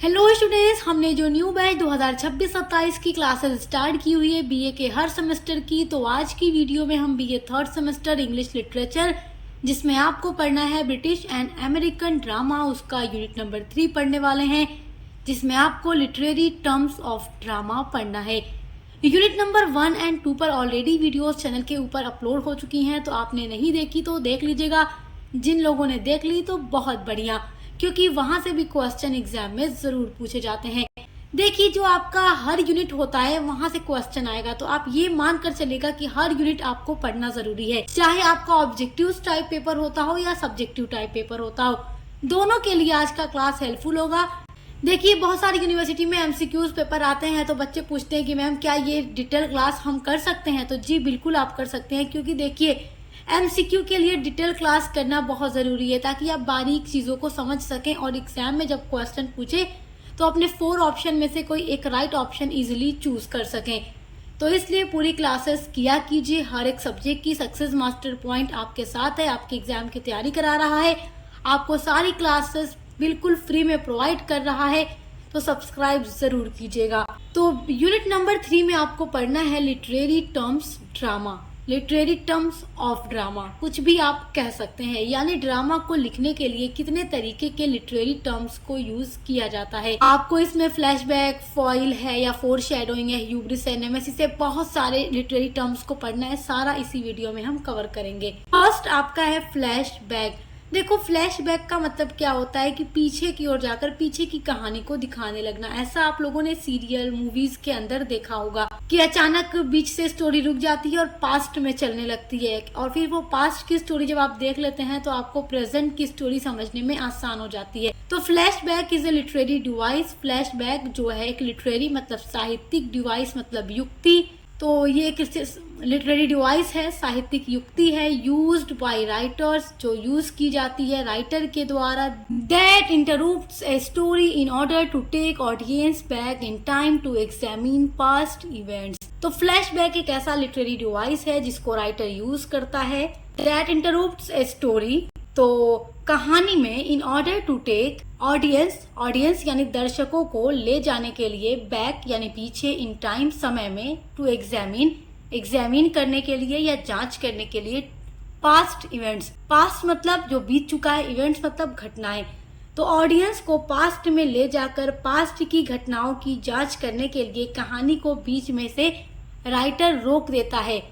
Hello students, हमने जो new batch 2026-27 की क्लासेस स्टार्ट की हुई है बीए के हर सेमेस्टर की। तो आज की वीडियो में हम BA third semester English literature, जिसमें आपको पढ़ना है ब्रिटिश एंड अमेरिकन ड्रामा, उसका यूनिट नंबर 3 पढ़ने वाले हैं, जिसमें आपको लिटरेरी टर्म्स ऑफ ड्रामा पढ़ना है। यूनिट नंबर 1 एंड 2 पर ऑलरेडी वीडियोस चैनल के ऊपर अपलोड हो चुकी हैं, तो आपने नहीं देखी तो देख लीजिएगा। जिन लोगों ने देख ली तो बहुत बढ़िया, क्योंकि वहां से भी क्वेश्चन एग्जाम में जरूर पूछे जाते हैं। देखिए, जो आपका हर यूनिट होता है वहां से क्वेश्चन आएगा, तो आप ये मान कर चलेगा कि हर यूनिट आपको पढ़ना जरूरी है, चाहे आपका ऑब्जेक्टिव टाइप पेपर होता हो या सब्जेक्टिव टाइप पेपर होता हो। दोनों के लिए आज का क्लास हेल्पफुल होगा। देखिए, बहुत सारी यूनिवर्सिटी में एमसीक्यूज पेपर आते हैं, तो बच्चे पूछते हैं कि मैम क्या ये डिटेल क्लास हम कर सकते हैं? तो जी बिल्कुल आप कर सकते हैं, क्योंकि देखिए एमसीक्यू के लिए डिटेल क्लास करना बहुत ज़रूरी है, ताकि आप बारीक चीज़ों को समझ सकें और एग्जाम में जब क्वेश्चन पूछे तो अपने 4 ऑप्शन में से कोई एक राइट ऑप्शन इजीली चूज कर सकें। तो इसलिए पूरी क्लासेस किया कीजिए। हर एक सब्जेक्ट की सक्सेस मास्टर पॉइंट आपके साथ है, आपके एग्जाम की तैयारी करा रहा है, आपको सारी क्लासेस बिल्कुल फ्री में प्रोवाइड कर रहा है, तो सब्सक्राइब जरूर कीजिएगा। तो यूनिट नंबर 3 में आपको पढ़ना है literary terms drama, literary terms of drama, कुछ भी आप कह सकते हैं, यानी ड्रामा को लिखने के लिए कितने तरीके के लिटरेरी टर्म्स को यूज किया जाता है। आपको इसमें फ्लैशबैक, फॉइल है या फोर शेडोइंग है, ह्यूब्रिस है, नेमेसिस से बहुत सारे लिटरेरी टर्म्स को पढ़ना है, सारा इसी वीडियो में हम कवर करेंगे। फर्स्ट आपका है फ्लैशबैक। देखो, फ्लैशबैक का मतलब क्या होता है कि पीछे की ओर जाकर पीछे की कहानी को दिखाने लगना। ऐसा आप लोगों ने सीरियल, मूवीज के अंदर देखा होगा कि अचानक बीच से स्टोरी रुक जाती है और पास्ट में चलने लगती है, और फिर वो पास्ट की स्टोरी जब आप देख लेते हैं तो आपको प्रेजेंट की स्टोरी समझने में आसान हो जाती है। तो flashback is a literary device. Flashback जो है एक लिटरेरी मतलब साहित्यिक डिवाइस मतलब युक्ति। तो ये एक लिटरेरी डिवाइस है, साहित्यिक युक्ति है, यूज्ड बाय राइटर्स, जो यूज की जाती है राइटर के द्वारा, that interrupts a story in order to take audience back in time to examine past events. तो फ्लैशबैक एक ऐसा लिटरेरी डिवाइस है जिसको राइटर यूज करता है, दैट इंटरप्ट्स ए स्टोरी, तो कहानी में in order to take audience यानी दर्शकों को ले जाने के लिए, बैक यानी पीछे, इन टाइम समय में, टू एग्जामिन करने के लिए या जांच करने के लिए, पास्ट इवेंट्स, पास्ट मतलब जो बीत चुका है, इवेंट्स मतलब घटनाएं। तो ऑडियंस को पास्ट में ले जाकर पास्ट की घटनाओं की जांच करने के लिए कहानी को बीच में से राइटर रोक देता है,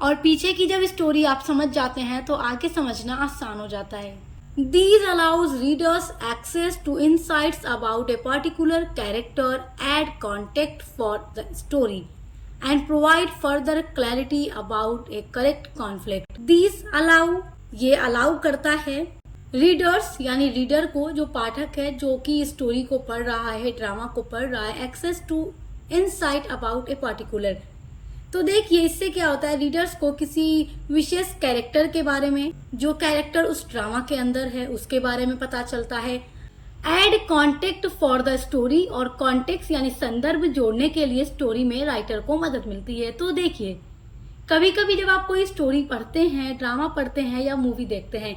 और पीछे की जब स्टोरी आप समझ जाते हैं तो आगे समझना आसान हो जाता है। These allows readers access to insights about a particular character, add context for the story, and provide further clarity about a correct conflict. These allow, ये allow करता है रीडर्स यानी रीडर को, जो पाठक है जो कि स्टोरी को पढ़ रहा है, ड्रामा को पढ़ रहा है, access to insight about a particular. तो देखिए, इससे क्या होता है, रीडर्स को किसी विशेष कैरेक्टर के बारे में, जो कैरेक्टर उस ड्रामा के अंदर है, उसके बारे में पता चलता है। Add contact for the story, और कॉन्टेक्स्ट यानी संदर्भ जोड़ने के लिए स्टोरी में राइटर को मदद मिलती है। तो देखिए, कभी कभी जब आप कोई स्टोरी पढ़ते हैं, ड्रामा पढ़ते हैं या मूवी देखते हैं,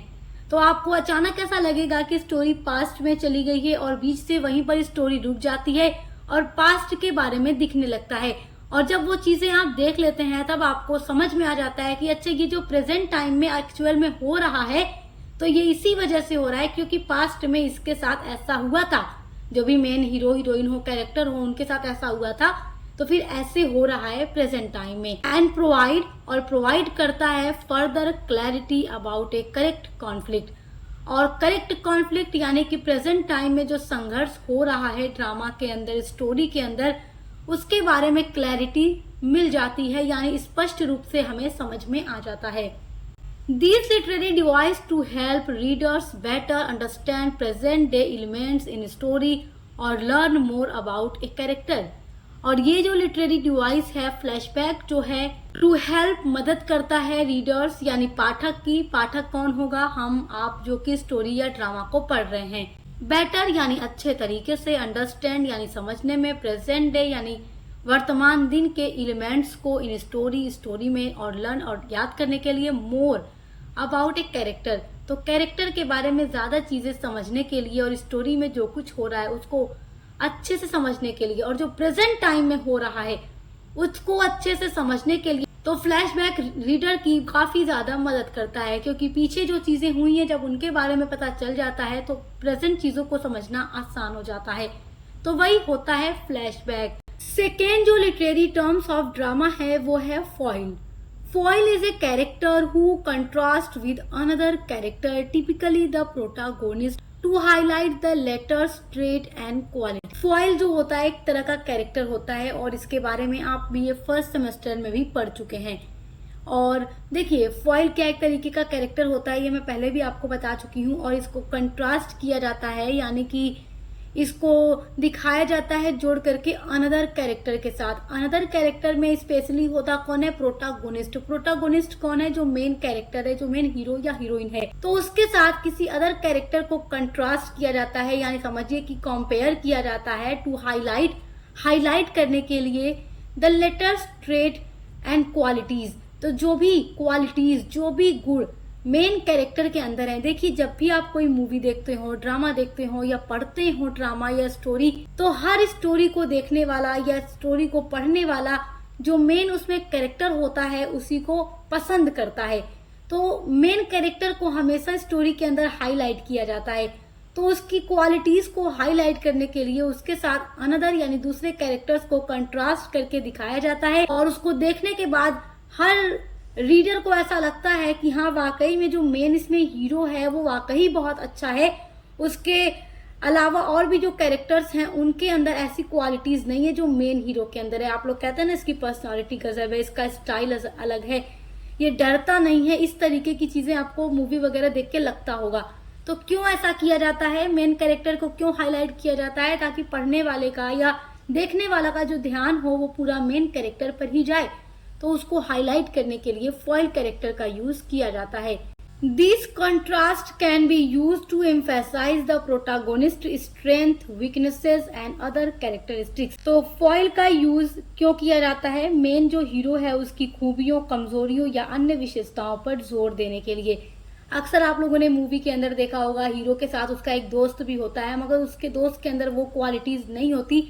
तो आपको अचानक ऐसा लगेगा कि स्टोरी पास्ट में चली गई है और बीच से वहीं पर स्टोरी रुक जाती है और पास्ट के बारे में दिखने लगता है। और जब वो चीजें आप देख लेते हैं तब आपको समझ में आ जाता है कि अच्छा, ये जो प्रेजेंट टाइम में एक्चुअल में हो रहा है, तो ये इसी वजह से हो रहा है क्योंकि पास्ट में इसके साथ ऐसा हुआ था, जो भी मेन हीरो हीरोइन हो, कैरेक्टर हो, उनके साथ ऐसा हुआ था, तो फिर ऐसे हो रहा है प्रेजेंट टाइम में। एंड प्रोवाइड, और प्रोवाइड करता है further clarity about A correct conflict, और करेक्ट कॉन्फ्लिक्ट यानी कि प्रेजेंट टाइम में जो संघर्ष हो रहा है ड्रामा के अंदर, स्टोरी के अंदर, उसके बारे में क्लैरिटी मिल जाती है, यानी स्पष्ट रूप से हमें समझ में आ जाता है। These literary device to help readers better understand present day elements in story और learn more about a character। और ये जो लिटरेरी डिवाइस है फ्लैशबैक जो है, टू हेल्प मदद करता है रीडर्स यानी पाठक की। पाठक कौन होगा? हम आप, जो कि स्टोरी या ड्रामा को पढ़ रहे हैं। बेटर यानी अच्छे तरीके से, अंडरस्टैंड यानी समझने में, प्रेजेंट डे यानी वर्तमान दिन के एलिमेंट्स को इन स्टोरी में, और लर्न और याद करने के लिए, मोर अबाउट ए कैरेक्टर, तो कैरेक्टर के बारे में ज्यादा चीजें समझने के लिए और स्टोरी में जो कुछ हो रहा है उसको अच्छे से समझने के लिए और जो प्रेजेंट टाइम में हो रहा है उसको अच्छे से समझने के लिए तो फ्लैशबैक रीडर की काफी ज्यादा मदद करता है, क्योंकि पीछे जो चीजें हुई हैं जब उनके बारे में पता चल जाता है तो प्रेजेंट चीजों को समझना आसान हो जाता है। तो वही होता है फ्लैशबैक। सेकेंड जो लिटरेरी टर्म्स ऑफ ड्रामा है वो है foil. Foil is a character who contrast with another character, typically the protagonist, to highlight the latter's, trait and quality. Foil जो होता है एक तरह का कैरेक्टर होता है और इसके बारे में आप बीए फर्स्ट सेमेस्टर में भी पढ़ चुके हैं। और देखिए फॉइल क्या एक तरीके का कैरेक्टर होता है, ये मैं पहले भी आपको बता चुकी हूँ। और इसको कंट्रास्ट किया जाता है, यानी कि इसको दिखाया जाता है जोड़ करके अनदर कैरेक्टर के साथ। अनदर कैरेक्टर में स्पेशली होता कौन है? प्रोटागोनिस्ट। प्रोटागोनिस्ट कौन है? जो मेन कैरेक्टर है, जो मेन हीरो या हीरोइन है। तो उसके साथ किसी अदर कैरेक्टर को कंट्रास्ट किया जाता है, यानी समझिए कि कंपेयर किया जाता है। टू हाईलाइट करने के लिए the latter's, trait and qualities. तो जो भी क्वालिटीज, जो भी गुण मेन कैरेक्टर के अंदर है। देखिए जब भी आप कोई मूवी देखते हो, ड्रामा देखते हो या पढ़ते हो ड्रामा या स्टोरी, तो हर स्टोरी को देखने वाला या स्टोरी को पढ़ने वाला जो मेन उसमें कैरेक्टर होता है उसी को पसंद करता है। तो मेन कैरेक्टर को हमेशा स्टोरी के अंदर हाईलाइट किया जाता है। तो उसकी क्वालिटीज को हाईलाइट करने के लिए उसके साथ अनदर यानी दूसरे कैरेक्टर्स को कंट्रास्ट करके दिखाया जाता है और उसको देखने के बाद हर रीडर को ऐसा लगता है कि हाँ वाकई में जो मेन इसमें हीरो है वो वाकई बहुत अच्छा है। उसके अलावा और भी जो कैरेक्टर्स हैं उनके अंदर ऐसी क्वालिटीज नहीं है जो मेन हीरो के अंदर है। आप लोग कहते हैं ना इसकी पर्सनालिटी गजब है, इसका स्टाइल अलग है, ये डरता नहीं है, इस तरीके की चीजें आपको मूवी वगैरह देख के लगता होगा। तो क्यों ऐसा किया जाता है? मेन कैरेक्टर को क्यों हाईलाइट किया जाता है? ताकि पढ़ने वाले का या देखने वाला का जो ध्यान हो वो पूरा मेन कैरेक्टर पर ही जाए। तो उसको हाईलाइट करने के लिए फॉइल कैरेक्टर का यूज किया जाता है। This contrast can be use to emphasize the protagonist strength, weaknesses and other characteristics. तो फॉइल का यूज क्यों किया जाता है? मेन जो हीरो है उसकी खूबियों, कमजोरियों या अन्य विशेषताओं पर जोर देने के लिए। अक्सर आप लोगों ने मूवी के अंदर देखा होगा हीरो के साथ उसका एक दोस्त भी होता है, मगर उसके दोस्त के अंदर वो क्वालिटीज नहीं होती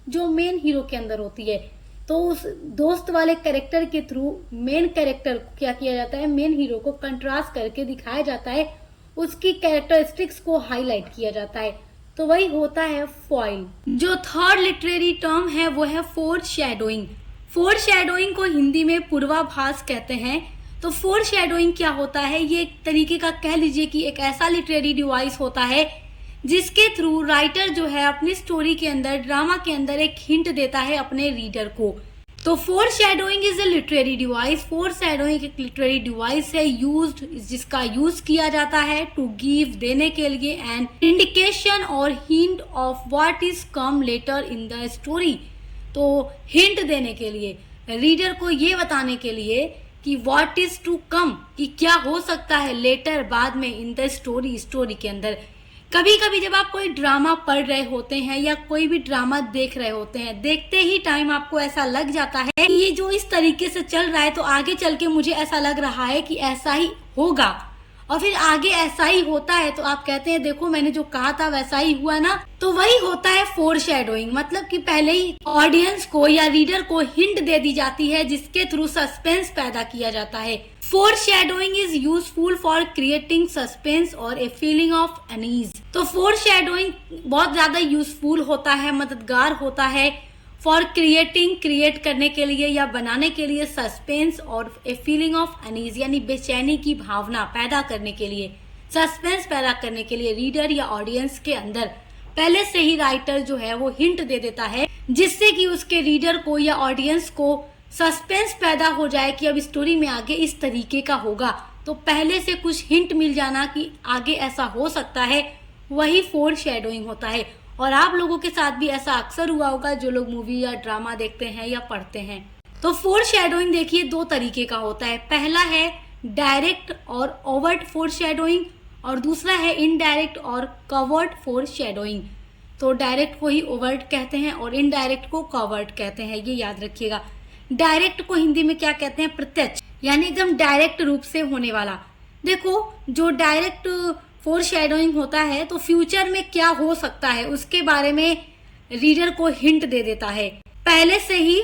जो मेन हीरो के अंदर होती है। तो उस दोस्त वाले कैरेक्टर के थ्रू मेन कैरेक्टर को क्या किया जाता है? मेन हीरो को कंट्रास्ट करके दिखाया जाता है, उसकी कैरेक्टरिस्टिक्स को हाईलाइट किया जाता है। तो वही होता है फॉइल। जो थर्ड लिटरेरी टर्म है वो है फोरशैडोइंग। फोरशैडोइंग को हिंदी में पूर्वाभास कहते हैं। तो फोरशैडोइंग क्या होता है? ये एक तरीके का कह लीजिए कि एक ऐसा लिटरेरी डिवाइस होता है जिसके थ्रू राइटर जो है अपनी स्टोरी के अंदर, ड्रामा के अंदर एक हिंट देता है अपने रीडर को। तो फोरशैडोइंग इज ए लिटरेरी डिवाइस। फोरशैडोइंग एक लिटरेरी डिवाइस है यूज्ड, जिसका यूज किया जाता है टू गिव, देने के लिए, एन इंडिकेशन और hint of what is come later in the story. तो हिंट देने के लिए, रीडर को ये बताने के लिए कि व्हाट इज टू कम, कि क्या हो सकता है लेटर, बाद में, इन द स्टोरी, स्टोरी के अंदर। कभी कभी जब आप कोई ड्रामा पढ़ रहे होते हैं या कोई भी ड्रामा देख रहे होते हैं, देखते ही टाइम आपको ऐसा लग जाता है कि ये जो इस तरीके से चल रहा है तो आगे चल के मुझे ऐसा लग रहा है कि ऐसा ही होगा, और फिर आगे ऐसा ही होता है। तो आप कहते हैं देखो मैंने जो कहा था वैसा ही हुआ ना। तो वही होता है फोरशैडोइंग, मतलब कि पहले ही ऑडियंस को या रीडर को हिंट दे दी जाती है जिसके थ्रू सस्पेंस पैदा किया जाता है। Foreshadowing is useful for creating suspense और ए फीलिंग ऑफ अनईज। तो फोरशैडोइंग बहुत ज्यादा यूजफुल होता है, मददगार होता है फॉर क्रिएटिंग, क्रिएट करने के लिए या बनाने के लिए, सस्पेंस और ए फीलिंग ऑफ अनईज यानी बेचैनी की भावना पैदा करने के लिए, सस्पेंस पैदा करने के लिए रीडर या ऑडियंस के अंदर पहले से ही राइटर जो है वो हिंट दे देता है जिससे कि उसके रीडर को या ऑडियंस को सस्पेंस पैदा हो जाए कि अब स्टोरी में आगे इस तरीके का होगा। तो पहले से कुछ हिंट मिल जाना कि आगे ऐसा हो सकता है, वही फोरशैडोइंग होता है। और आप लोगों के साथ भी ऐसा अक्सर हुआ होगा जो लोग मूवी या ड्रामा देखते हैं या पढ़ते हैं। तो फोरशैडोइंग देखिए दो तरीके का होता है। पहला है डायरेक्ट और ओवर्ट फोरशैडोइंग और दूसरा है इनडायरेक्ट और कवर्ट फोरशैडोइंग। तो डायरेक्ट को ही ओवर्ट कहते हैं और इनडायरेक्ट को कवर्ट कहते हैं, ये याद रखिएगा। डायरेक्ट को हिंदी में क्या कहते हैं? प्रत्यक्ष, यानी एकदम डायरेक्ट रूप से होने वाला। देखो जो डायरेक्ट फोरशैडोइंग होता है तो फ्यूचर में क्या हो सकता है उसके बारे में रीडर को हिंट दे देता है। पहले से ही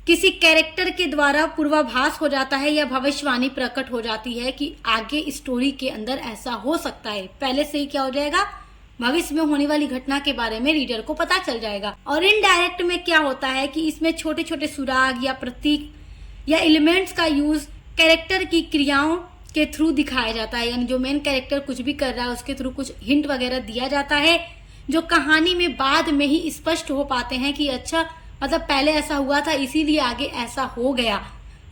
किसी कैरेक्टर के द्वारा पूर्वाभास हो जाता है या भविष्यवाणी प्रकट हो जाती है कि आगे स्टोरी के अंदर ऐसा हो सकता है। पहले से ही क्या हो जाएगा, भविष्य में होने वाली घटना के बारे में रीडर को पता चल जाएगा। और इनडायरेक्ट में क्या होता है कि इसमें छोटे छोटे सुराग या प्रतीक या एलिमेंट्स का यूज कैरेक्टर की क्रियाओं के थ्रू दिखाया जाता है, यानी जो मेन कैरेक्टर कुछ भी कर रहा है उसके थ्रू कुछ हिंट वगैरह दिया जाता है, जो कहानी में बाद में ही स्पष्ट हो पाते हैं कि अच्छा मतलब पहले ऐसा हुआ था इसीलिए आगे ऐसा हो गया।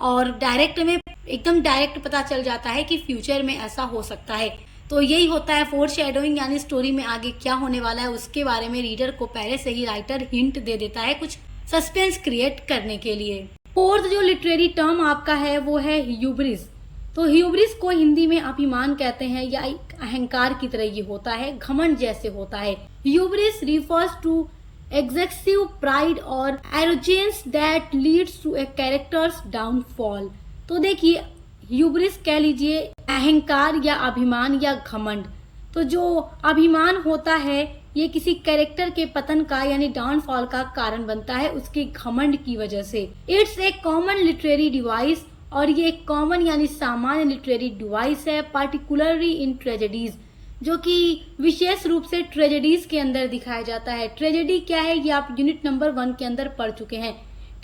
और डायरेक्ट में एकदम डायरेक्ट पता चल जाता है कि फ्यूचर में ऐसा हो सकता है। तो यही होता है फोर शेडोइंग, यानी स्टोरी में आगे क्या होने वाला है उसके बारे में रीडर को पहले से ही राइटर हिंट दे देता है कुछ सस्पेंस क्रिएट करने के लिए। फोर्थ जो लिटरेरी टर्म आपका है वो है ह्यूब्रिस। तो ह्यूब्रिस को हिंदी में अभिमान कहते हैं या एक अहंकार की तरह ये होता है, घमंड जैसे होता है। Hubris refers to excessive pride और arrogance that leads to a character's downfall. तो देखिए ह्यूब्रिस कह लीजिए अहंकार या अभिमान या घमंड। तो जो अभिमान होता है ये किसी कैरेक्टर के पतन का यानी डाउनफॉल का कारण बनता है उसके घमंड की वजह से। It's a common literary device, और ये एक कॉमन यानी सामान्य लिटरेरी डिवाइस है, पार्टिकुलरली इन ट्रेजेडीज, जो कि विशेष रूप से ट्रेजेडीज के अंदर दिखाया जाता है। ट्रेजेडी क्या है ये आप यूनिट नंबर 1 के अंदर पढ़ चुके हैं।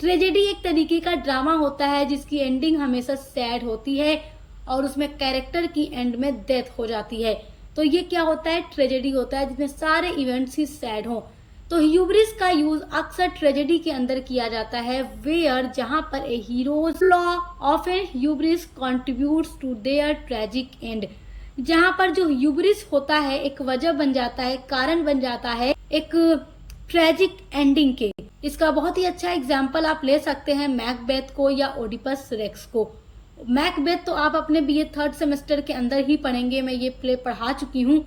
ट्रेजेडी एक तरीके का ड्रामा होता है जिसकी एंडिंग हमेशा सैड होती है और उसमें कैरेक्टर की एंड में डेथ हो जाती है। तो ये क्या होता है, ट्रेजेडी होता है जिसमें सारे इवेंट्स ही सैड हों। तो ह्यूब्रिस का यूज अक्सर ट्रेजेडी के अंदर किया जाता है, वेयर जहां पर a hero's flaw of an hubris contributes to their tragic end. जहां पर जो ह्यूब्रिस होता है एक वजह बन जाता है, कारण बन जाता है एक ट्रेजिक एंडिंग के। इसका बहुत ही अच्छा एग्जाम्पल आप ले सकते हैं मैकबेथ को या ओडिपस रेक्स को। मैकबेथ तो आप अपने बीए 3rd सेमेस्टर के अंदर ही पढ़ेंगे, मैं ये प्ले पढ़ा चुकी हूँ।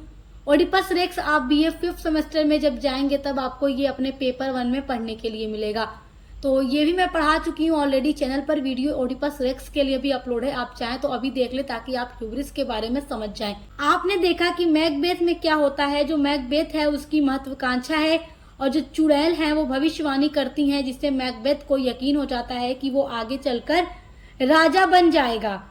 ओडिपस रेक्स आप बीए 5th सेमेस्टर में जब जाएंगे तब आपको ये अपने पेपर 1 में पढ़ने के लिए मिलेगा। तो ये भी मैं पढ़ा चुकी हूँ ऑलरेडी, चैनल पर वीडियो ओडिपस रेक्स के लिए भी अपलोड है, आप चाहें तो अभी देख ले ताकि आप ह्यूब्रिस के बारे में समझ जाएं। आपने देखा कि मैकबेथ में क्या होता है, जो मैकबेथ है उसकी महत्वाकांक्षा है और जो चुड़ैल हैं वो भविष्यवाणी करती हैं, जिससे मैकबेथ को यकीन हो जाता है कि वो आगे चलकर राजा बन जाएगा।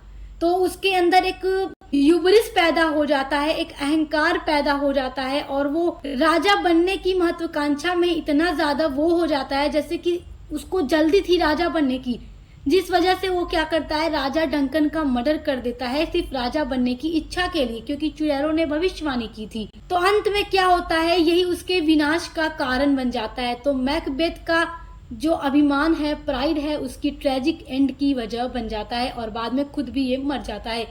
तो उसके अंदर एक ह्यूब्रिस पैदा हो जाता है, एक अहंकार पैदा हो जाता है और वो राजा बनने की महत्वाकांक्षा में इतना ज्यादा वो हो जाता है जैसे कि उसको जल्दी थी राजा बनने की, जिस वजह से वो क्या करता है, राजा डंकन का मर्डर कर देता है सिर्फ राजा बनने की इच्छा के लिए, क्योंकि चुड़ैलों ने भविष्यवाणी की थी। तो अंत में क्या होता है, यही उसके विनाश का कारण बन जाता है। तो मैकबेथ का जो अभिमान है, प्राइड है, उसकी ट्रेजिक एंड की वजह बन जाता है और बाद में खुद भी ये मर जाता है।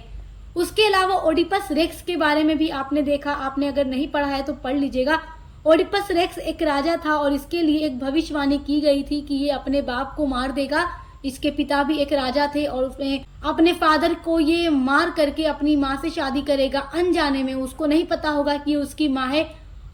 उसके अलावा ओडिपस रेक्स के बारे में भी आपने देखा, आपने अगर नहीं पढ़ा है तो पढ़ लीजिएगा। ओडिपस रेक्स एक राजा था और इसके लिए एक भविष्यवाणी की गई थी कि ये अपने बाप को मार देगा। इसके पिता भी एक राजा थे और उसने अपने फादर को ये मार करके अपनी माँ से शादी करेगा अनजाने में, उसको नहीं पता होगा कि उसकी माँ है,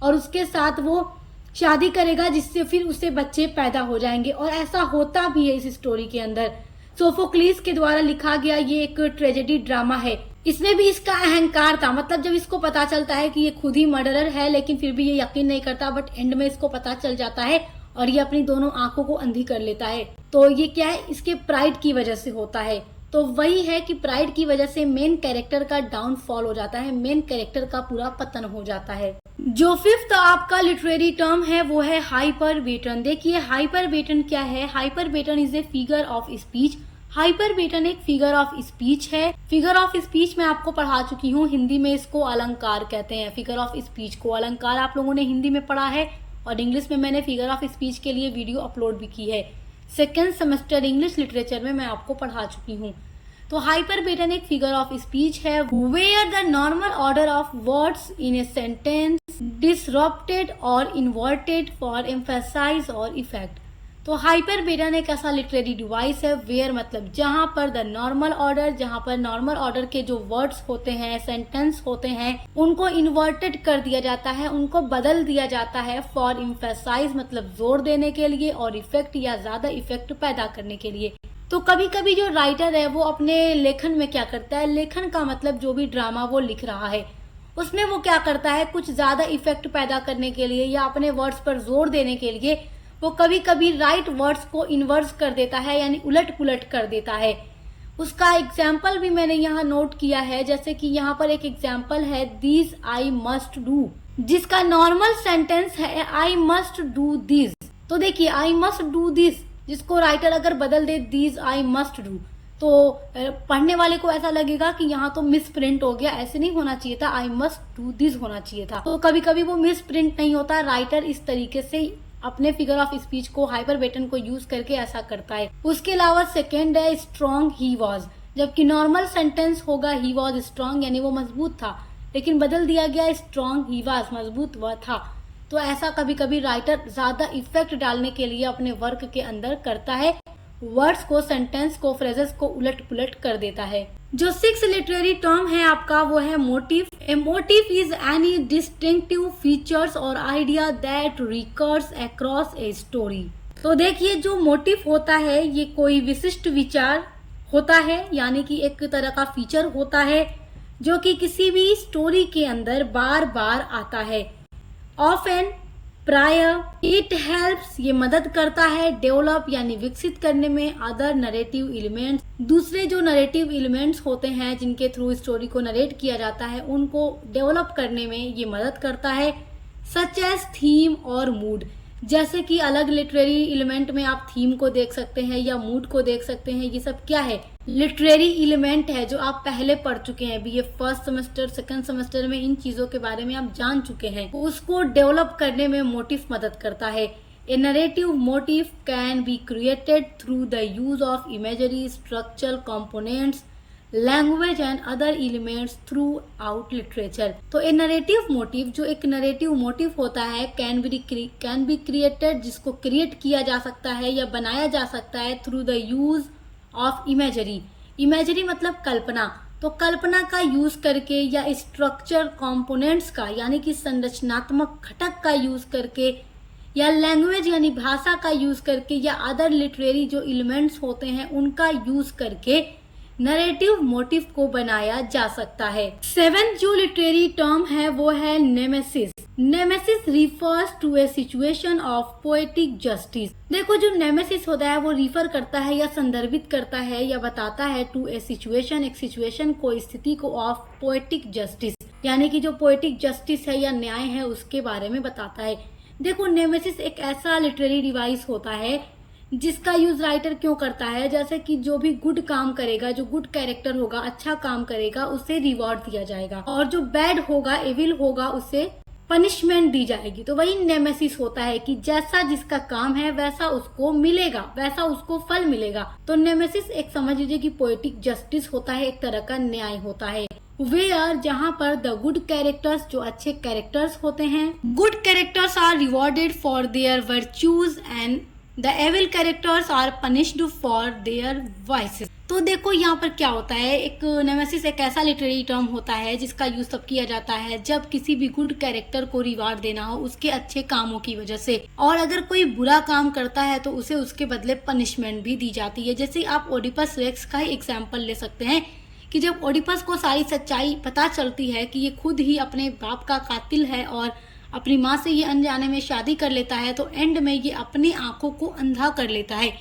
और उसके साथ वो शादी करेगा जिससे फिर उससे बच्चे पैदा हो जाएंगे। और ऐसा होता भी है इस स्टोरी के अंदर। सोफोक्लिस के द्वारा लिखा गया ये एक ट्रेजेडी ड्रामा है। इसमें भी इसका अहंकार था, मतलब जब इसको पता चलता है कि ये खुद ही मर्डरर है लेकिन फिर भी ये यकीन नहीं करता, बट एंड में इसको पता चल जाता है और ये अपनी दोनों आंखों को अंधी कर लेता है। तो ये क्या है, इसके प्राइड की वजह से होता है। तो वही है कि प्राइड की वजह से मेन कैरेक्टर का डाउनफॉल हो जाता है, मेन कैरेक्टर का पूरा पतन हो जाता है। जो 5th आपका लिटरेरी टर्म है वो है हाइपरबेटन। देखिए हाइपरबेटन क्या है, hyperbaton is a figure of speech. Hyperbaton एक फिगर ऑफ स्पीच है। फिगर ऑफ स्पीच मैं आपको पढ़ा चुकी हूँ, हिंदी में इसको अलंकार कहते हैं। फिगर ऑफ स्पीच को अलंकार आप लोगों ने हिंदी में पढ़ा है और इंग्लिश में मैंने फिगर ऑफ स्पीच के लिए वीडियो अपलोड भी की है। 2nd सेमेस्टर इंग्लिश लिटरेचर में मैं आपको पढ़ा चुकी हूँ। तो हाइपरबेटन एक फिगर ऑफ स्पीच है where the normal order of words in a sentence disrupted और इन्वर्टेड फॉर एम्फेसाइज और इफेक्ट। तो हाइपरबेटन एक ऐसा लिटरेरी डिवाइस है वेयर मतलब जहां पर द नॉर्मल ऑर्डर, जहां पर नॉर्मल ऑर्डर के जो वर्ड्स होते हैं, सेंटेंस होते हैं, उनको इन्वर्टेड कर दिया जाता है, उनको बदल दिया जाता है फॉर एम्फेसाइज मतलब जोर देने के लिए और इफेक्ट या ज्यादा इफेक्ट पैदा करने के लिए। तो कभी कभी जो राइटर है वो अपने लेखन में क्या करता है, लेखन का मतलब जो भी ड्रामा वो लिख रहा है उसमें वो क्या करता है, कुछ ज्यादा इफेक्ट पैदा करने के लिए या अपने वर्ड्स पर जोर देने के लिए वो कभी कभी राइट वर्ड्स को इन्वर्स कर देता है, यानी उलट पुलट कर देता है। उसका एग्जाम्पल भी मैंने यहाँ नोट किया है, जैसे कि यहाँ पर एक एग्जाम्पल है दिस आई मस्ट डू, जिसका नॉर्मल सेंटेंस है आई मस्ट डू दिस। तो देखिए आई मस्ट डू दिस, जिसको राइटर अगर बदल दे दिस आई मस्ट डू, तो पढ़ने वाले को ऐसा लगेगा कि यहाँ तो मिस प्रिंट हो गया, ऐसे नहीं होना चाहिए था, आई मस्ट डू दिस होना चाहिए था। तो कभी कभी वो मिस प्रिंट नहीं होता, राइटर इस तरीके से अपने फिगर ऑफ स्पीच को हाइपरबेटन को यूज करके ऐसा करता है। उसके अलावा सेकेंड है स्ट्रॉन्ग ही वॉज, जबकि नॉर्मल सेंटेंस होगा ही वॉज स्ट्रॉन्ग, यानी वो मजबूत था, लेकिन बदल दिया गया स्ट्रॉन्ग ही वॉज, मजबूत वह था। तो ऐसा कभी कभी राइटर ज्यादा इफेक्ट डालने के लिए अपने वर्क के अंदर करता है, वर्ड्स को, सेंटेंस को, फ्रेजेस को उलट पुलट कर देता है। जो 6 लिटरेरी टर्म है आपका वो है motif. A motif is any distinctive features और idea that recurs across a story. तो देखिए जो मोटिव होता है ये कोई विशिष्ट विचार होता है, यानी कि एक तरह का फीचर होता है जो कि किसी भी स्टोरी के अंदर बार बार आता है। ऑफन, प्रायर, इट हेल्प्स, ये मदद करता है डेवलप यानी विकसित करने में अदर नरेटिव एलिमेंट्स, दूसरे जो नरेटिव एलिमेंट्स होते हैं जिनके थ्रू स्टोरी को नरेट किया जाता है उनको डेवलप करने में ये मदद करता है। सच एज थीम और मूड, जैसे कि अलग लिटरेरी एलिमेंट में आप थीम को देख सकते हैं या मूड को देख सकते हैं। ये सब क्या है? लिटरेरी एलिमेंट है जो आप पहले पढ़ चुके हैं, BA first semester, second semester में इन चीजों के बारे में आप जान चुके हैं। उसको डेवलप करने में मोटिव मदद करता है। A narrative motif can be created through the use of imagery, structural components, language and other elements throughout literature. तो ए नरेटिव मोटिव, जो एक नरेटिव मोटिव होता है, कैन बी क्रिएटेड, जिसको क्रिएट किया जा सकता है या बनाया जा सकता है through the use of imagery. Imagery मतलब कल्पना, तो कल्पना का यूज करके या स्ट्रक्चर कंपोनेंट्स का यानी कि संरचनात्मक घटक का यूज करके, या लैंग्वेज यानी भाषा का यूज करके, या अदर लिटरेरी जो एलिमेंट्स होते हैं उनका यूज करके नरेटिव मोटिव को बनाया जा सकता है। 7th जो लिटरेरी टर्म है वो है nemesis. Nemesis refers to a situation of poetic justice. देखो जो नेमेसिस होता है वो रिफर करता है या संदर्भित करता है या बताता है टू ए सिचुएशन, एक सिचुएशन को, स्थिति को, ऑफ पोएटिक जस्टिस, यानी कि जो पोएटिक जस्टिस है या न्याय है उसके बारे में बताता है। देखो नेमेसिस एक ऐसा लिटरेरी डिवाइस होता है जिसका यूज राइटर क्यों करता है, जैसे कि जो भी गुड काम करेगा, जो गुड कैरेक्टर होगा, अच्छा काम करेगा, उसे रिवॉर्ड दिया जाएगा, और जो बैड होगा, एविल होगा, उसे पनिशमेंट दी जाएगी। तो वही नेमेसिस होता है कि जैसा जिसका काम है वैसा उसको मिलेगा, वैसा उसको फल मिलेगा। तो नेमेसिस एक समझ लीजिए कि पोएटिक जस्टिस होता है, एक तरह का न्याय होता है। वेयर, जहाँ पर द गुड कैरेक्टर्स, जो अच्छे कैरेक्टर्स होते हैं, good characters are rewarded for their virtues and the evil characters are punished for their vices. तो देखो यहाँ पर क्या होता है, एक नेमेसिस एक ऐसा लिटरेरी टर्म होता है जिसका यूज तब किया जाता है जब किसी भी गुड कैरेक्टर को रिवार्ड देना हो उसके अच्छे कामों की वजह से, और अगर कोई बुरा काम करता है तो उसे उसके बदले पनिशमेंट भी दी जाती है। जैसे आप ओडिपस रेक्स का ही एग्जाम्पल ले सकते हैं कि जब ओडिपस को सारी सच्चाई पता चलती है कि ये खुद ही अपने बाप का कातिल है और अपनी माँ से ये अनजाने में शादी कर लेता है, तो एंड में ये अपनी आंखों को अंधा कर लेता है।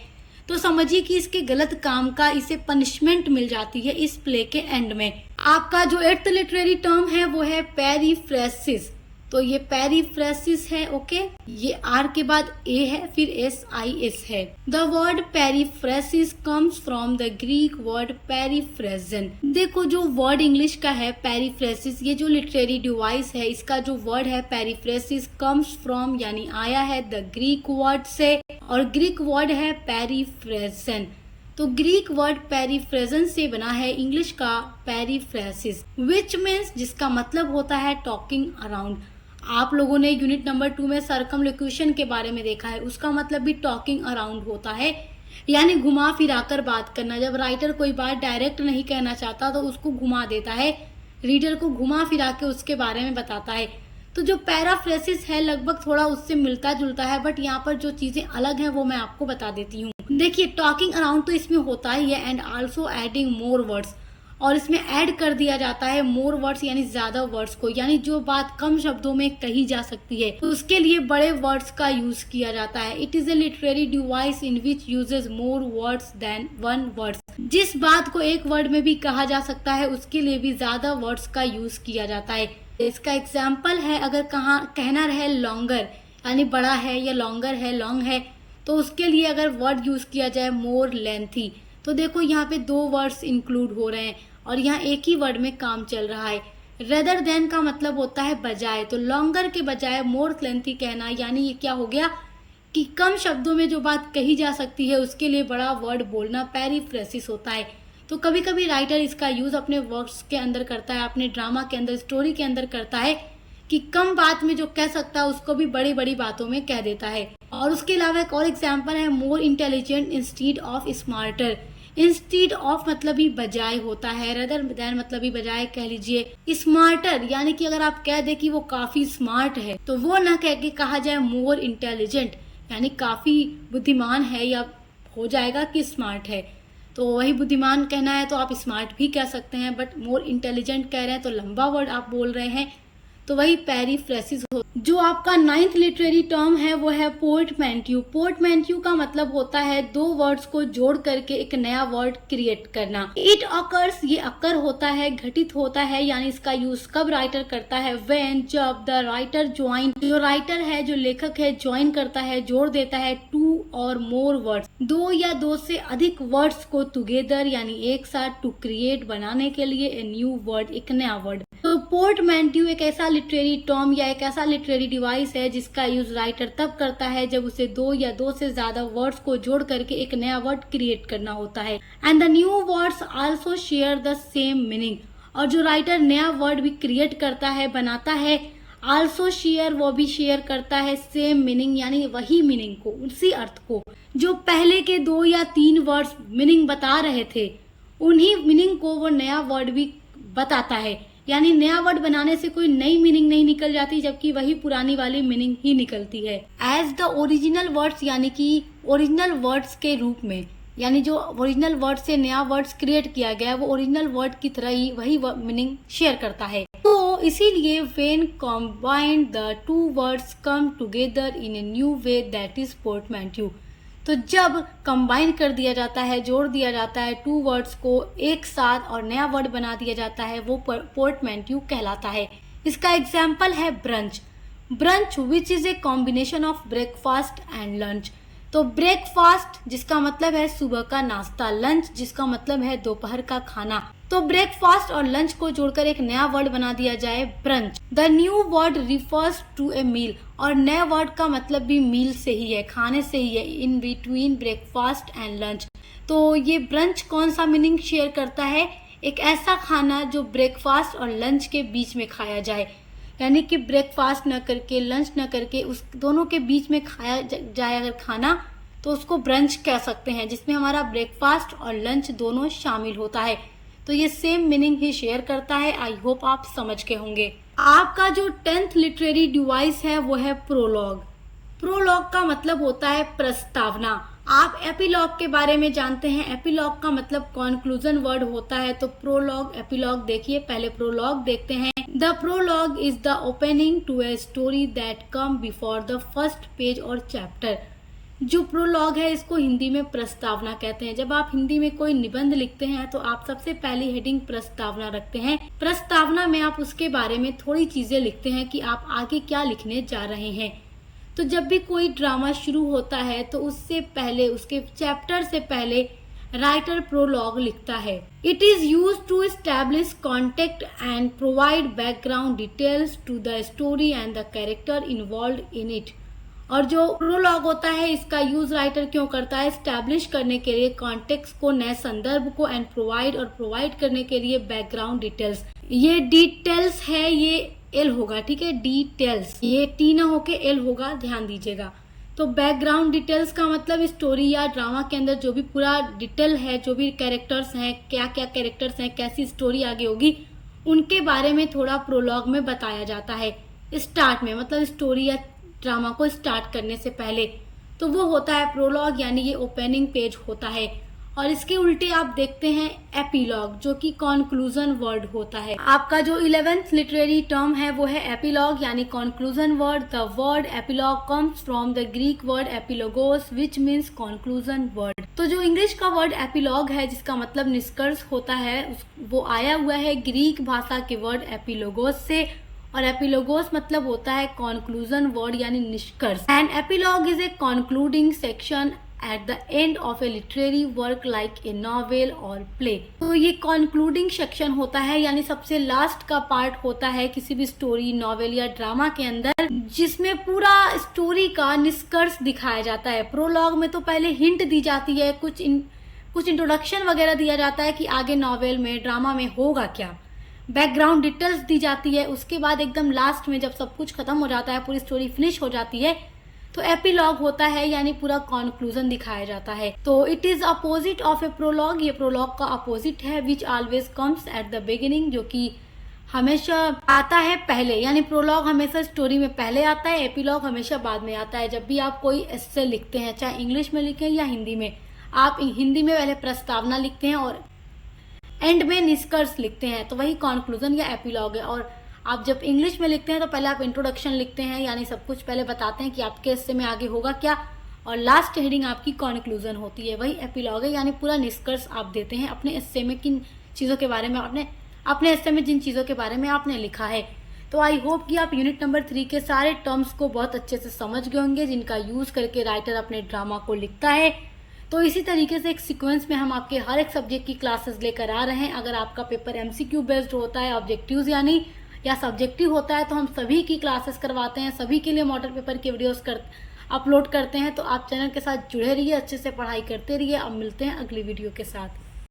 तो समझिए कि इसके गलत काम का इसे पनिशमेंट मिल जाती है इस प्ले के एंड में। आपका जो 8th लिटरेरी टर्म है वो है पेरीफ्रेसिस। तो ये पेरीफ्रेसिस है, ओके। ये आर के बाद ए है, फिर SIS है। The word periphrasis comes from the Greek word periphrazein. देखो जो वर्ड इंग्लिश का है पेरीफ्रेसिस, ये जो लिटरेरी डिवाइस है इसका जो वर्ड है पेरीफ्रेसिस कम्स फ्रॉम यानी आया है द ग्रीक वर्ड से, और ग्रीक वर्ड है पेरीफ्रेजन। तो ग्रीक वर्ड पेरीफ्रेजन से बना है इंग्लिश का पेरीफ्रेसिस, विच मीन्स, जिसका मतलब होता है टॉकिंग अराउंड। आप लोगों ने यूनिट नंबर 2 में सर्कमलोक्यूशन के बारे में देखा है, उसका मतलब भी टॉकिंग अराउंड होता है, यानी घुमा फिराकर बात करना। जब राइटर कोई बात डायरेक्ट नहीं कहना चाहता तो उसको घुमा देता है, रीडर को घुमा फिरा के उसके बारे में बताता है। तो जो पैराफ्रेसिस है लगभग थोड़ा उससे मिलता जुलता है, बट यहाँ पर जो चीजें अलग हैं वो मैं आपको बता देती हूँ। देखिए टॉकिंग अराउंड तो इसमें होता ही है, and also adding more words, और इसमें ऐड कर दिया जाता है मोर वर्ड्स यानी ज्यादा वर्ड्स को, यानी जो बात कम शब्दों में कही जा सकती है तो उसके लिए बड़े वर्ड्स का यूज किया जाता है। It is a literary device in which uses more words than one words. जिस बात को एक वर्ड में भी कहा जा सकता है उसके लिए भी ज्यादा वर्ड्स का यूज किया जाता है। इसका एग्जाम्पल है, अगर कहना रहे लॉन्गर यानी बड़ा है, या लॉन्गर है लॉन्ग है, तो उसके लिए अगर वर्ड यूज किया जाए मोर लेंथी, तो देखो यहाँ पे दो वर्ड्स इंक्लूड हो रहे हैं और यहाँ एक ही वर्ड में काम चल रहा है। रेदर देन का मतलब होता है बजाय, तो लॉन्गर के बजाय मोर लेंथी कहना, यानी ये क्या हो गया कि कम शब्दों में जो बात कही जा सकती है उसके लिए बड़ा वर्ड बोलना पेरिफ्रेसिस होता है। तो कभी कभी राइटर इसका यूज अपने वर्क्स के अंदर करता है, अपने ड्रामा के अंदर, स्टोरी के अंदर करता है कि कम बात में जो कह सकता है उसको भी बड़ी बड़ी बातों में कह देता है। और उसके अलावा एक और एग्जाम्पल है more intelligent instead of smarter. Instead of मतलब ही बजाय होता है, रेदर देन मतलब ही बजाय कह लीजिए। स्मार्टर यानी कि अगर आप कह दे कि वो काफी स्मार्ट है तो वो ना कह के कहा जाए मोर इंटेलिजेंट यानी काफी बुद्धिमान है, या हो जाएगा कि स्मार्ट है। तो वही बुद्धिमान कहना है तो आप स्मार्ट भी कह सकते हैं, बट मोर इंटेलिजेंट कह रहे हैं तो लंबा वर्ड आप बोल रहे हैं, तो वही पेरिफ्रेसिस हो। जो आपका 9th लिटरेरी टर्म है वो है पोर्टमैंट्यू। पोर्टमैंट्यू का मतलब होता है दो वर्ड्स को जोड़ करके एक नया वर्ड क्रिएट करना। इट अकर्स, ये अकर होता है, घटित होता है, यानी इसका यूज कब राइटर करता है, व्हेन, जब द राइटर ज्वाइन, जो राइटर है जो लेखक है ज्वाइन करता है, जोड़ देता है टू और मोर वर्ड्स, दो या दो से अधिक वर्ड्स को टुगेदर यानी एक साथ, टू क्रिएट बनाने के लिए, ए न्यू वर्ड एक नया वर्ड। तो पोर्टमैंट्यू एक ऐसा लिटरेरी टर्म या एक ऐसा लिटरेरी डिवाइस है जिसका यूज राइटर तब करता है जब उसे दो या दो से ज्यादा वर्ड्स को जोड़ करके एक नया वर्ड क्रिएट करना होता है। And the new words also share the same meaning, और जो राइटर नया वर्ड भी क्रिएट करता है, बनाता है, आल्सो शेयर वो भी शेयर करता है सेम मीनिंग यानी वही मीनिंग को, उसी अर्थ को जो पहले के दो या तीन वर्ड्स मीनिंग बता रहे थे, उन्हीं मीनिंग को वो नया वर्ड भी बताता है। यानी नया वर्ड बनाने से कोई नई मीनिंग नहीं निकल जाती, जबकि वही पुरानी वाली मीनिंग ही निकलती है। एज द ओरिजिनल वर्ड्स यानी कि ओरिजिनल वर्ड्स के रूप में, यानी जो ओरिजिनल वर्ड से नया वर्ड्स क्रिएट किया गया है वो ओरिजिनल वर्ड की तरह ही वही मीनिंग शेयर करता है। तो इसीलिए when combined the two words come together in a new way that is portmanteau. तो जब कंबाइन कर दिया जाता है, जोड़ दिया जाता है टू वर्ड्स को एक साथ और नया वर्ड बना दिया जाता है, वो पोर्टमैंट्यू कहलाता है। इसका एग्जाम्पल है brunch. Brunch which is a combination of breakfast and lunch. तो ब्रेकफास्ट जिसका मतलब है सुबह का नाश्ता, लंच जिसका मतलब है दोपहर का खाना। तो ब्रेकफास्ट और लंच को जोड़कर एक नया वर्ड बना दिया जाए brunch. The new word refers to a meal, और नया वर्ड का मतलब भी मील से ही है, खाने से ही है, in between breakfast and lunch. तो ये ब्रंच कौन सा मीनिंग शेयर करता है, एक ऐसा खाना जो ब्रेकफास्ट और लंच के बीच में खाया जाए, यानी कि ब्रेकफास्ट न करके लंच न करके उस दोनों के बीच में खाया जाए अगर खाना, तो उसको ब्रंच कह सकते हैं, जिसमें हमारा ब्रेकफास्ट और लंच दोनों शामिल होता है। तो ये सेम मीनिंग ही शेयर करता है। आई होप आप समझ के होंगे। आपका जो 10th लिटरेरी डिवाइस है वो है प्रोलॉग। प्रोलॉग का मतलब होता है प्रस्तावना। आप एपिलॉग के बारे में जानते हैं, एपिलॉग का मतलब कंक्लूजन वर्ड होता है। तो प्रोलॉग एपिलॉग देखिए, पहले प्रोलॉग देखते हैं। The prologue is the opening to a story that come before the first page और चैप्टर। जो प्रोलॉग है इसको हिंदी में प्रस्तावना कहते हैं। जब आप हिंदी में कोई निबंध लिखते हैं तो आप सबसे पहली हेडिंग प्रस्तावना रखते हैं। प्रस्तावना में आप उसके बारे में थोड़ी चीजें लिखते हैं कि आप आगे क्या लिखने जा रहे हैं। तो जब भी कोई ड्रामा शुरू होता है तो उससे पहले, उसके चैप्टर से पहले राइटर प्रोलॉग लिखता है। It is use to establish contact and provide background details to the story and the character involve in it. और जो प्रोलॉग होता है इसका यूज राइटर क्यों करता है, एस्टैब्लिश करने के लिए कॉन्टेक्स्ट को, नए संदर्भ को, एंड प्रोवाइड करने के लिए बैकग्राउंड डिटेल्स। ये डिटेल्स है, ये एल होगा, ठीक है, डिटेल्स, ये टी ना होके एल होगा, ध्यान दीजिएगा। तो बैकग्राउंड डिटेल्स का मतलब स्टोरी या ड्रामा के अंदर जो भी पूरा डिटेल है, जो भी कैरेक्टर्स हैं, क्या क्या कैरेक्टर्स हैं, कैसी स्टोरी आगे होगी, उनके बारे में थोड़ा प्रोलॉग में बताया जाता है स्टार्ट में, मतलब स्टोरी या ड्रामा को स्टार्ट करने से पहले। तो वो होता है प्रोलॉग, यानी ये ओपनिंग पेज होता है। और इसके उल्टे आप देखते हैं एपीलॉग, जो कि कॉन्क्लूजन वर्ड होता है। आपका जो 11th लिटरेरी टर्म है वो है एपीलॉग यानी conclusion word. The word epilogue comes from the Greek word epilogos which means conclusion word. तो जो इंग्लिश का वर्ड एपीलॉग है जिसका मतलब निष्कर्ष होता है, वो आया हुआ है ग्रीक भाषा के वर्ड एपिलोगोस से, और एपिलोगोस मतलब होता है कॉन्क्लूजन वर्ड यानी निष्कर्ष। And epilogue is a concluding section at the end of a literary work like a novel or play। तो ये concluding section होता है यानी सबसे लास्ट का पार्ट होता है किसी भी स्टोरी, नॉवेल या ड्रामा के अंदर, जिसमें पूरा स्टोरी का निष्कर्ष दिखाया जाता है। प्रोलॉग में तो पहले हिंट दी जाती है, कुछ इंट्रोडक्शन वगैरह दिया जाता है कि आगे नॉवेल में, ड्रामा में होगा क्या, बैकग्राउंड डिटेल्स दी जाती है। उसके बाद एकदम लास्ट में जब सब कुछ खत्म हो जाता है, पूरी स्टोरी फिनिश हो जाती है, तो एपीलॉग होता है यानी पूरा कॉन्क्लूजन दिखाया जाता है। तो it is opposite of a prologue, ये प्रोलॉग का अपोजिट है, which always comes at the beginning, जो कि हमेशा आता है पहले, यानी प्रोलॉग हमेशा स्टोरी में पहले आता है, एपीलॉग हमेशा बाद में आता है। जब भी आप कोई एस्से लिखते हैं, चाहे इंग्लिश में लिखें या हिंदी में, आप हिंदी में पहले प्रस्तावना लिखते हैं और एंड में निष्कर्ष लिखते हैं, तो वही कॉन्क्लूजन या एपीलॉग है। और आप जब इंग्लिश में लिखते हैं तो पहले आप इंट्रोडक्शन लिखते हैं, यानी सब कुछ पहले बताते हैं कि आपके हिस्से में आगे होगा क्या, और लास्ट हेडिंग आपकी कॉन्क्लूजन होती है, वही एपीलॉग है, यानी पूरा निष्कर्ष आप देते हैं अपने हिस्से में, किन चीज़ों के बारे में आपने अपने हिस्से में जिन चीज़ों के बारे में आपने लिखा है। तो आई होप कि आप यूनिट नंबर 3 के सारे टर्म्स को बहुत अच्छे से समझ गए होंगे, जिनका यूज़ करके राइटर अपने ड्रामा को लिखता है। तो इसी तरीके से एक सीक्वेंस में हम आपके हर एक सब्जेक्ट की क्लासेस लेकर आ रहे हैं। अगर आपका पेपर एमसीक्यू बेस्ड होता है, ऑब्जेक्टिव्स यानी या सब्जेक्टिव होता है, तो हम सभी की क्लासेस करवाते हैं, सभी के लिए मॉडल पेपर के वीडियोस अपलोड करते हैं। तो आप चैनल के साथ जुड़े रहिए, अच्छे से पढ़ाई करते रहिए। अब मिलते हैं अगली वीडियो के साथ।